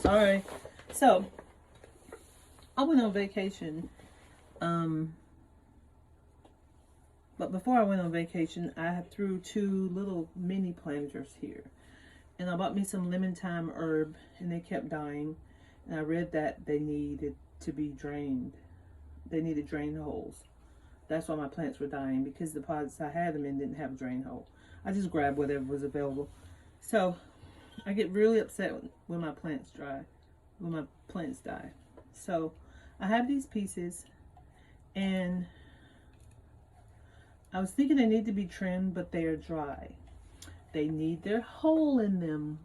Sorry. So, I went on vacation. But before I went on vacation, I threw 2 little mini planters here. And I bought me some lemon thyme herb, and they kept dying. And I read that they needed to be drained. They needed drain holes. That's why my plants were dying, because the pots I had them in didn't have a drain hole. I just grabbed whatever was available. So I get really upset when my plants die. So I have these pieces, and I was thinking they need to be trimmed, but they are dry. They need their hole in them,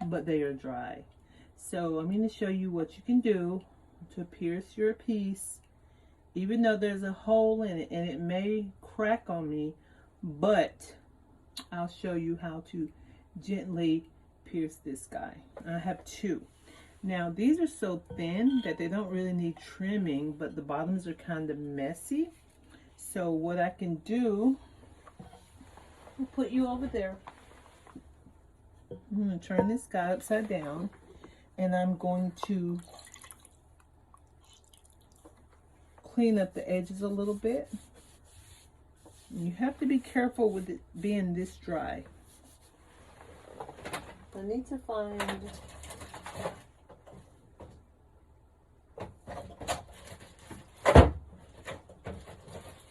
but they are dry. So I'm going to show you what you can do to pierce your piece, even though there's a hole in it, and it may crack on me, but I'll show you how to gently pierce this guy. I have 2. Now these are so thin that they don't really need trimming, but the bottoms are kind of messy. So what I can do, I'll put you over there. I'm going to turn this guy upside down, and I'm going to clean up the edges a little bit. And you have to be careful with it being this dry. I need to find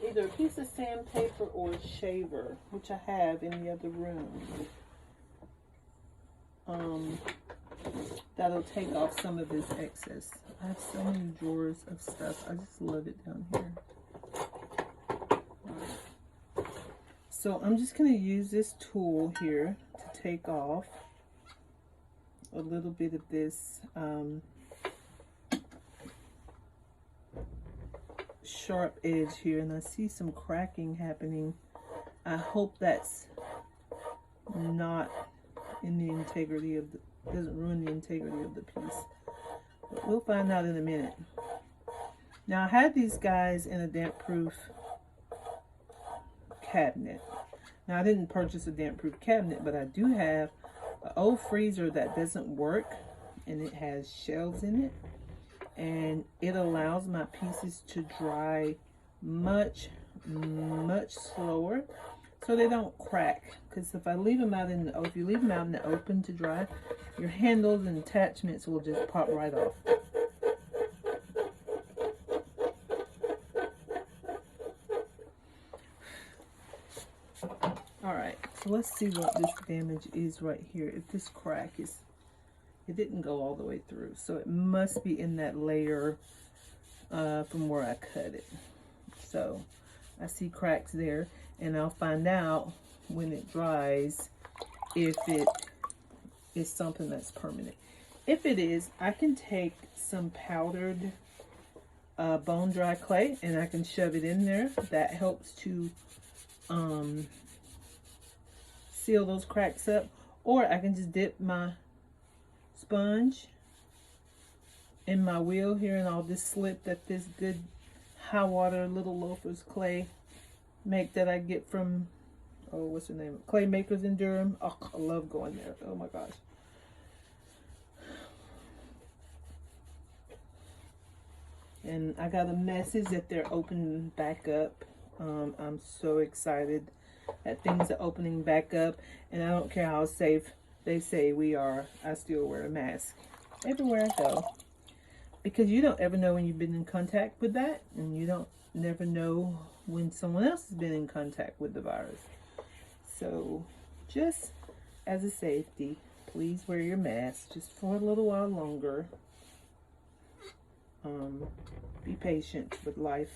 either a piece of sandpaper or a shaver, which I have in the other room. That'll take off some of this excess. I have so many drawers of stuff. I just love it down here. So I'm just going to use this tool here to take off a little bit of this sharp edge here, and I see some cracking happening. I hope that's not in the integrity of the, doesn't ruin the integrity of the piece, but we'll find out in a minute. Now I had these guys in a damp proof cabinet. Now I didn't purchase a damp proof cabinet, but I do have an old freezer that doesn't work, and it has shelves in it, and it allows my pieces to dry much slower, so they don't crack. Because if I leave them out in the, if you leave them out in the open to dry, your handles and attachments will just pop right off. Alright, so let's see what this damage is right here. If this crack is, it didn't go all the way through, so it must be in that layer from where I cut it. So I see cracks there, and I'll find out when it dries if it is something that's permanent. If it is, I can take some powdered bone dry clay and I can shove it in there. That helps to seal those cracks up. Or I can just dip my sponge in my wheel here, and I'll just slip that this good high water little loafers clay make that I get from, oh, what's the name? Clay Makers in Durham. Oh, I love going there. Oh my gosh. And I got a message that they're opening back up. I'm so excited that things are opening back up, and I don't care how safe they say we are, I still wear a mask everywhere I go, because you don't ever know when you've been in contact with that, and you don't never know when someone else has been in contact with the virus. So just as a safety, please wear your mask just for a little while longer. Be patient with life.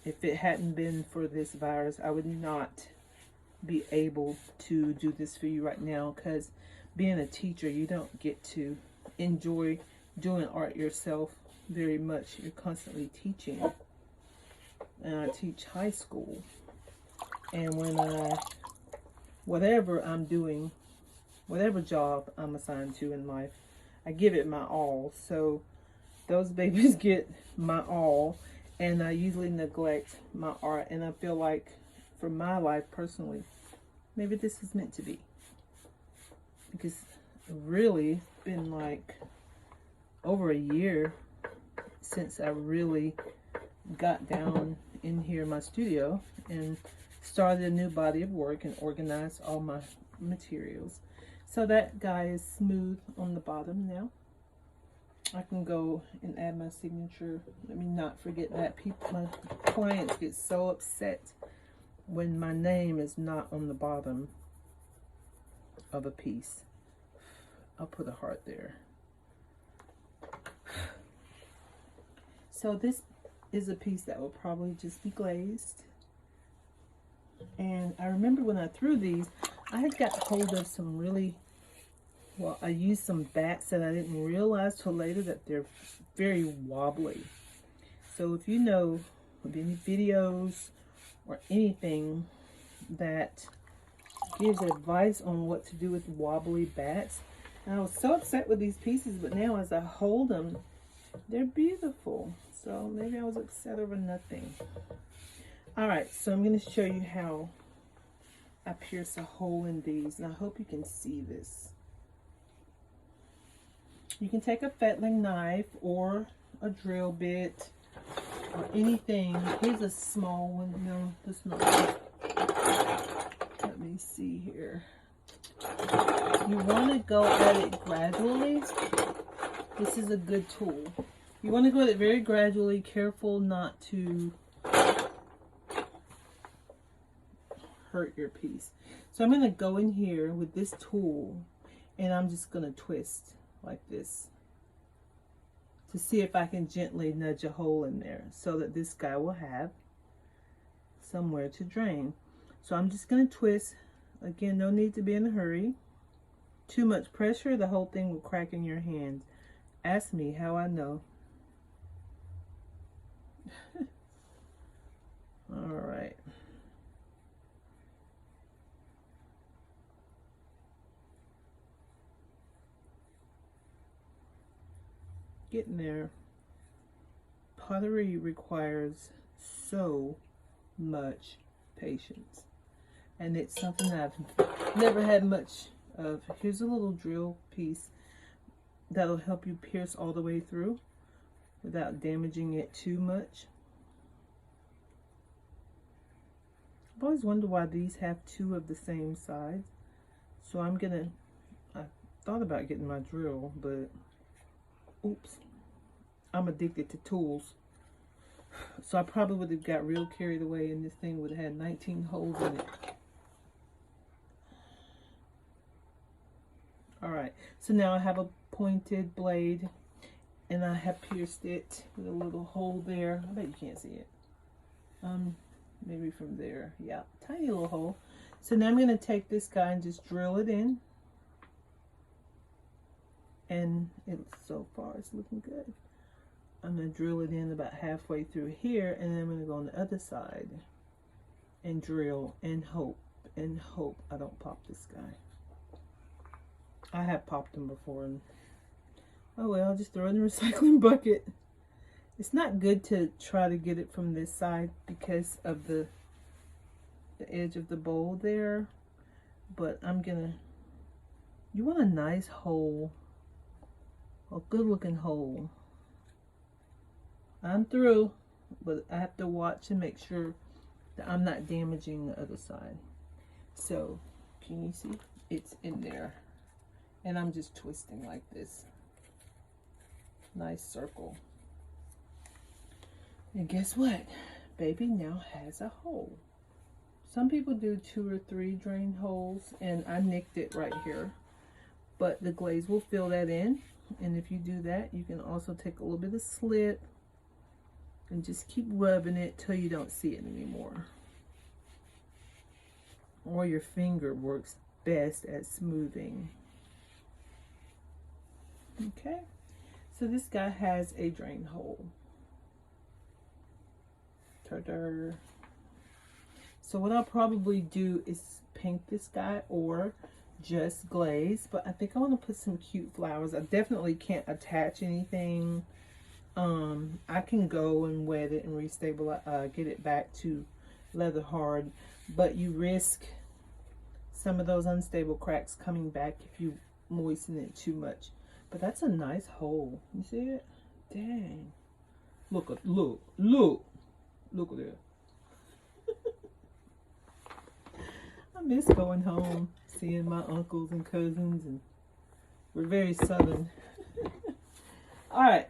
If it hadn't been for this virus, I would not be able to do this for you right now, because being a teacher, you don't get to enjoy doing art yourself very much. You're constantly teaching, and I teach high school, and when whatever I'm doing, whatever job I'm assigned to in life, I give it my all. So those babies get my all, and I usually neglect my art, and I feel like for my life personally, maybe this is meant to be. because it really been like over a year since I really got down in here in my studio and started a new body of work and organized all my materials. So that guy is smooth on the bottom now. I can go and add my signature. Let me not forget that. My clients get so upset when my name is not on the bottom of a piece. I'll put a heart there. So this is a piece that will probably just be glazed. And I remember when I threw these, I had got hold of some really, well, I used some bats that I didn't realize till later that they're very wobbly. So if you know of any videos or anything that gives advice on what to do with wobbly bats. And I was so upset with these pieces, but now as I hold them, they're beautiful. So maybe I was upset over nothing. All right, so I'm going to show you how I pierce a hole in these, and I hope you can see this. You can take a fettling knife or a drill bit or anything. Here's a small one. No, that's not. Let me see here. You want to go at it gradually. This is a good tool. You want to go at it very gradually, careful not to hurt your piece. So I'm going to go in here with this tool and I'm just going to twist like this to see if I can gently nudge a hole in there so that this guy will have somewhere to drain. So I'm just going to twist. Again, no need to be in a hurry. Too much pressure, the whole thing will crack in your hand. Ask me how I know. All right. Getting there. Pottery requires so much patience, and it's something that I've never had much of. Here's a little drill piece that'll help you pierce all the way through without damaging it too much. I've always wondered why these have two of the same sides. So I thought about getting my drill, but oops, I'm addicted to tools. So I probably would have got real carried away and this thing would have had 19 holes in it. Alright, so now I have a pointed blade and I have pierced it with a little hole there. I bet you can't see it. Maybe from there. Yeah, tiny little hole. So now I'm going to take this guy and just drill it in. And so far it's looking good. I'm going to drill it in about halfway through here, and then I'm going to go on the other side and drill and hope I don't pop this guy. I have popped them before, and oh well, I'll just throw it in the recycling bucket. It's not good to try to get it from this side because of the edge of the bowl there, but you want a nice hole, a good looking hole. I'm through, but I have to watch and make sure that I'm not damaging the other side. So, can you see? It's in there. And I'm just twisting like this. Nice circle. And guess what? Baby now has a hole. Some people do 2 or 3 drain holes, and I nicked it right here. But the glaze will fill that in. And if you do that, you can also take a little bit of slip and just keep rubbing it till you don't see it anymore. Or your finger works best at smoothing. Okay, so this guy has a drain hole. Ta-da. So what I'll probably do is paint this guy or just glaze, but I think I want to put some cute flowers. I definitely can't attach anything. I can go and wet it and restabilize, get it back to leather hard, but you risk some of those unstable cracks coming back if you moisten it too much. But that's a nice hole. You see it? Dang. Look at look at that. I miss going home, seeing my uncles and cousins, and we're very southern. All right.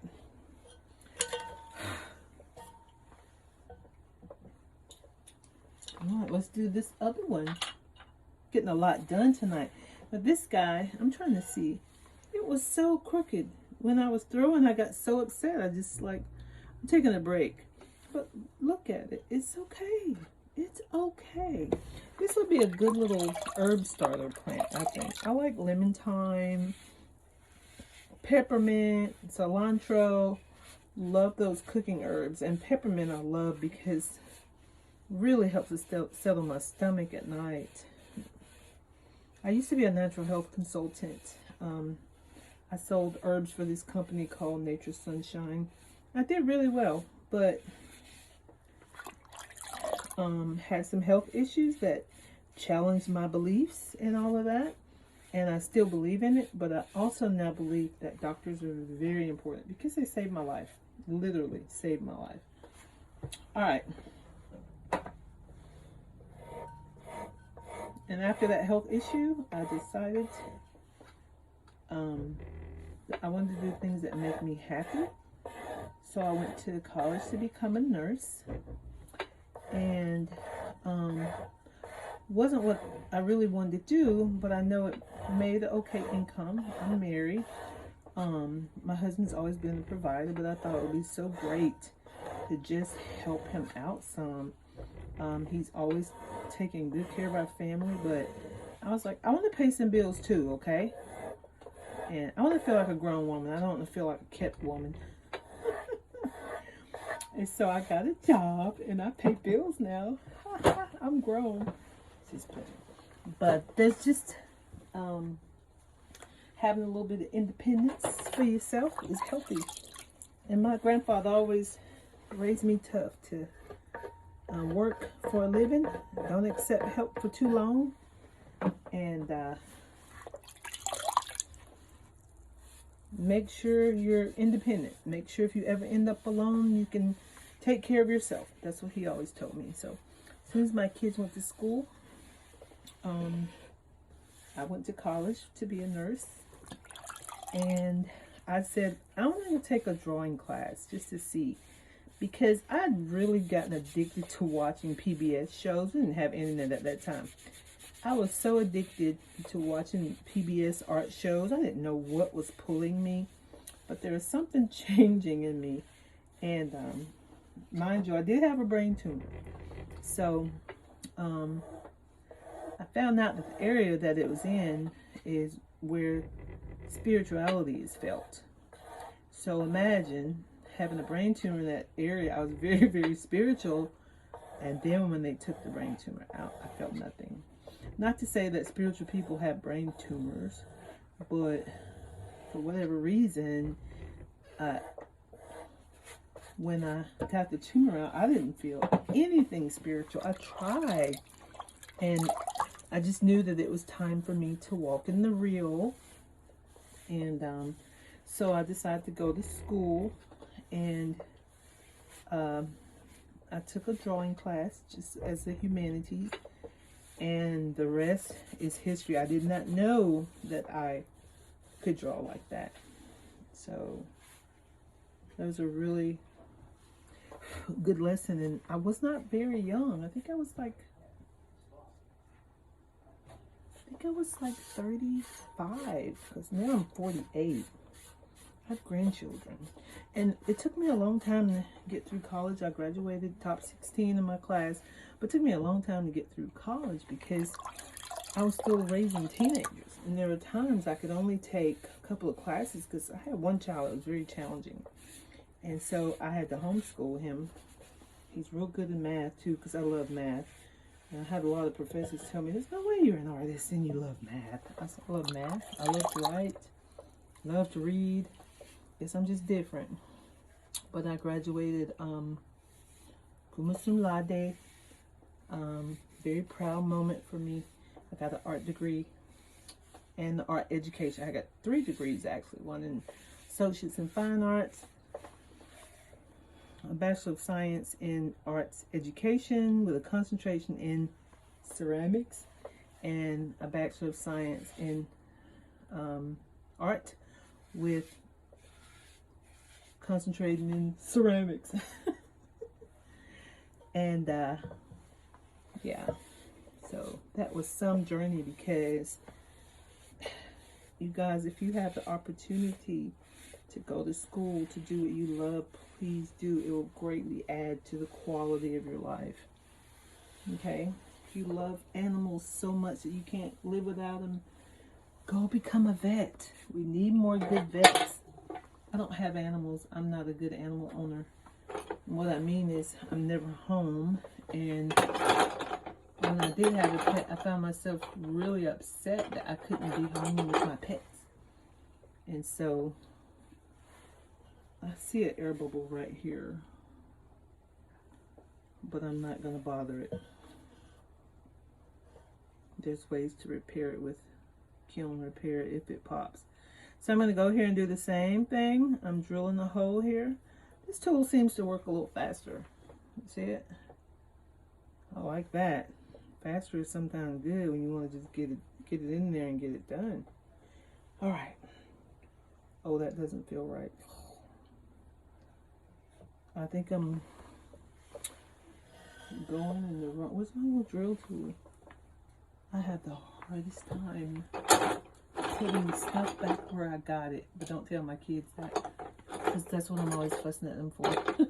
All right, let's do this other one. Getting a lot done tonight. But this guy, I'm trying to see. It was so crooked. When I was throwing, I got so upset. I just like, I'm taking a break. But look at it. It's okay. It's okay. This would be a good little herb starter plant, I think. I like lemon thyme, peppermint, cilantro. Love those cooking herbs. And peppermint I love because it really helps to settle my stomach at night. I used to be a natural health consultant. I sold herbs for this company called Nature Sunshine. I did really well, but had some health issues that challenged my beliefs and all of that. And I still believe in it, but I also now believe that doctors are very important because they saved my life. Literally saved my life. All right. And after that health issue, I decided I wanted to do things that make me happy. So I went to college to become a nurse. And wasn't what I really wanted to do, but I know it made an okay income. I'm married. My husband's always been a provider, but I thought it would be so great to just help him out some. He's always taking good care of our family, but I was like, I want to pay some bills too, okay? And I want to feel like a grown woman. I don't want to feel like a kept woman. And so I got a job and I pay bills now. I'm grown. But there's just having a little bit of independence for yourself is healthy. And my grandfather always raised me tough to work for a living. Don't accept help for too long. And make sure you're independent. Make sure if you ever end up alone, you can take care of yourself. That's what he always told me. So as soon as my kids went to school, I went to college to be a nurse. And I said, I want to take a drawing class just to see. Because I'd really gotten addicted to watching PBS shows. We didn't have internet at that time. I was so addicted to watching PBS art shows. I didn't know what was pulling me. But there was something changing in me. And mind you, I did have a brain tumor. So I found out that the area that it was in is where spirituality is felt. So imagine having a brain tumor in that area. I was very, very spiritual. And then when they took the brain tumor out, I felt nothing. Not to say that spiritual people have brain tumors, but for whatever reason, when I got the tumor out, I didn't feel anything spiritual. I tried, and I just knew that it was time for me to walk in the real. And so I decided to go to school, and I took a drawing class just as the humanities. And the rest is history. I did not know that I could draw like that. So that was a really good lesson. And I was not very young. I think I was like 35, because now I'm 48. I have grandchildren. And it took me a long time to get through college. I graduated top 16 in my class. But it took me a long time to get through college because I was still raising teenagers. And there were times I could only take a couple of classes because I had one child that was very challenging. And so I had to homeschool him. He's real good in math too, because I love math. And I had a lot of professors tell me, there's no way you're an artist and you love math. I said, I love math. I love to write. Love to read. Guess I'm just different. But I graduated cum laude. Very proud moment for me. I got an art degree and the art education. I got 3 degrees actually. One in Associates in Fine Arts, a Bachelor of Science in Arts Education with a concentration in ceramics, and a Bachelor of Science in art with concentrating in ceramics. And yeah, so that was some journey, because you guys, if you have the opportunity to go to school to do what you love, please do. It will greatly add to the quality of your life. Okay, if you love animals so much that you can't live without them, go become a vet. We need more good vets. I don't have animals. I'm not a good animal owner. And what I mean is, I'm never home. And when I did have a pet, I found myself really upset that I couldn't be home with my pets. And so, I see an air bubble right here, but I'm not going to bother it. There's ways to repair it with kiln repair if it pops. So I'm going to go here and do the same thing. I'm drilling a hole here. This tool seems to work a little faster. You see it? I like that. Faster is sometimes good when you want to just get it in there and get it done. All right. Oh, that doesn't feel right. I think I'm going in the wrong. Where's my little drill tool? I have the hardest time putting stuff back where I got it. But don't tell my kids that, because that's what I'm always fussing at them for.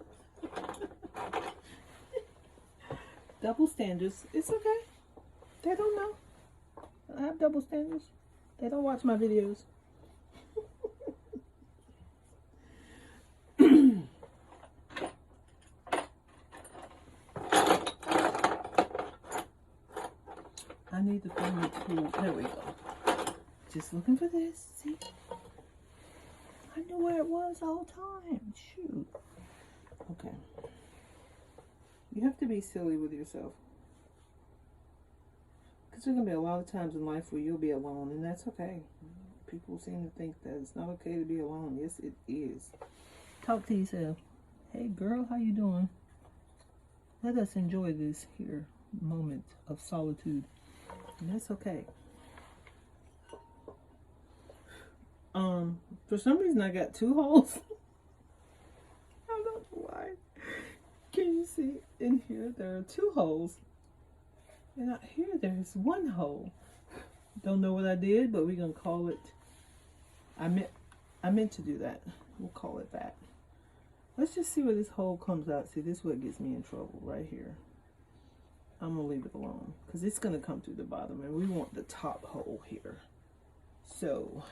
Double standards. It's okay. They don't know. I have double standards. They don't watch my videos. I need to find the tool. There we go. Just looking for this. See? I knew where it was all the time. Shoot. Okay. You have to be silly with yourself. Because there's going to be a lot of times in life where you'll be alone, and that's okay. People seem to think that it's not okay to be alone. Yes, it is. Talk to yourself. Hey, girl, how you doing? Let us enjoy this here moment of solitude. And that's okay. For some reason I got 2 holes. I don't know why. Can you see in here there are 2 holes? And out here there's 1 hole. Don't know what I did, but we're gonna call it, I meant to do that. We'll call it that. Let's just see where this hole comes out. See, this is what gets me in trouble right here. I'm gonna leave it alone because it's gonna come through the bottom, and we want the top hole here. So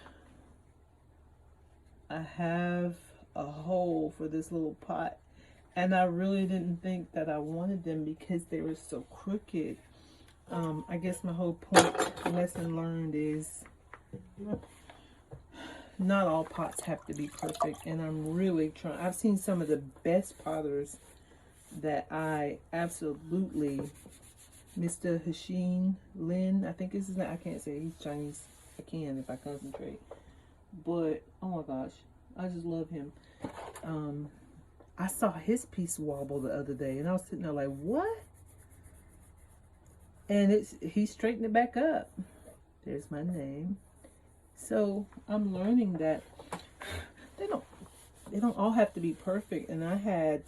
I have a hole for this little pot, and I really didn't think that I wanted them because they were so crooked. I guess my whole point, lesson learned, is not all pots have to be perfect, and I'm really trying. I've seen some of the best potters that I absolutely, Mr. Hashin Lin, I think this is, I can't say, he's Chinese. I can if I concentrate. But, oh my gosh, I just love him. I saw his piece wobble the other day, and I was sitting there like, what? And he straightened it back up. There's my name. So I'm learning that they don't all have to be perfect. And I had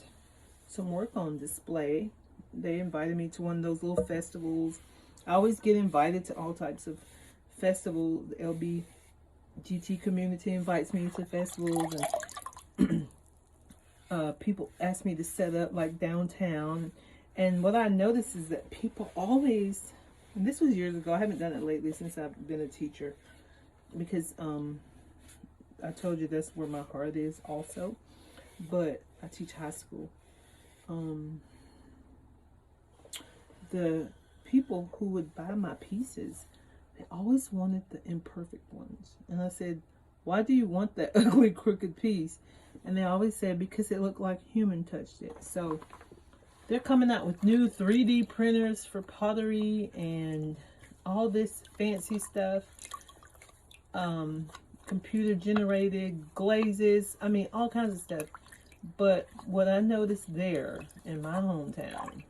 some work on display. They invited me to one of those little festivals. I always get invited to all types of festivals. The LBGT community invites me to festivals, and people ask me to set up like downtown. And what I noticed is that people always, and this was years ago, I haven't done it lately since I've been a teacher, because I told you that's where my heart is also, but I teach high school. The people who would buy my pieces, they always wanted the imperfect ones. And I said, why do you want that ugly, crooked piece? And they always said, because it looked like human touched it. So they're coming out with new 3D printers for pottery, and all this fancy stuff, computer generated glazes, I mean all kinds of stuff. But what I noticed there in my hometown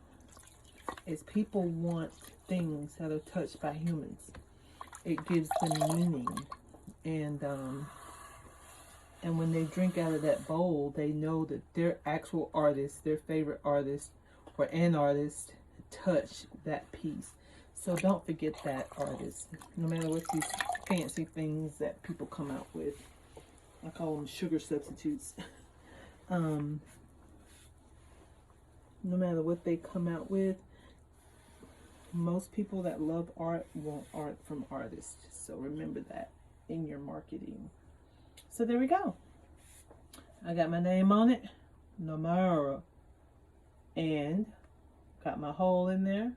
is people want things that are touched by humans. It gives them meaning, and when they drink out of that bowl, they know that their actual artist, their favorite artist, or an artist, touched that piece. So don't forget that artist, no matter what these fancy things that people come out with. I call them sugar substitutes. No matter what they come out with, most people that love art want art from artists. So remember that in your marketing. So there we go. I got my name on it, Namara, and got my hole in there.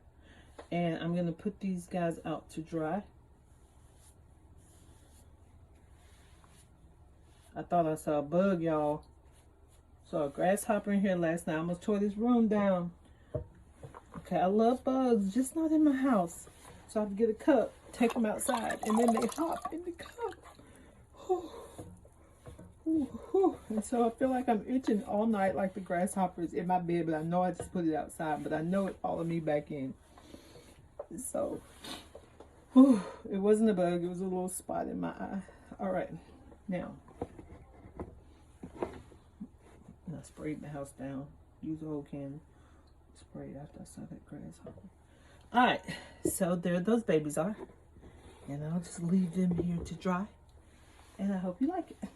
And I'm going to put these guys out to dry. I thought I saw a bug, y'all. Saw a grasshopper in here last night. I almost tore this room down. Okay, I love bugs, just not in my house. So I have to get a cup, take them outside, and then they hop in the cup. And so I feel like I'm itching all night like the grasshoppers in my bed, but I know I just put it outside, but I know it followed me back in. So, it wasn't a bug, it was a little spot in my eye. All right, now, I sprayed the house down. Use a whole can. Spray after I saw that grasshopper. All right, so there those babies are. And I'll just leave them here to dry. And I hope you like it.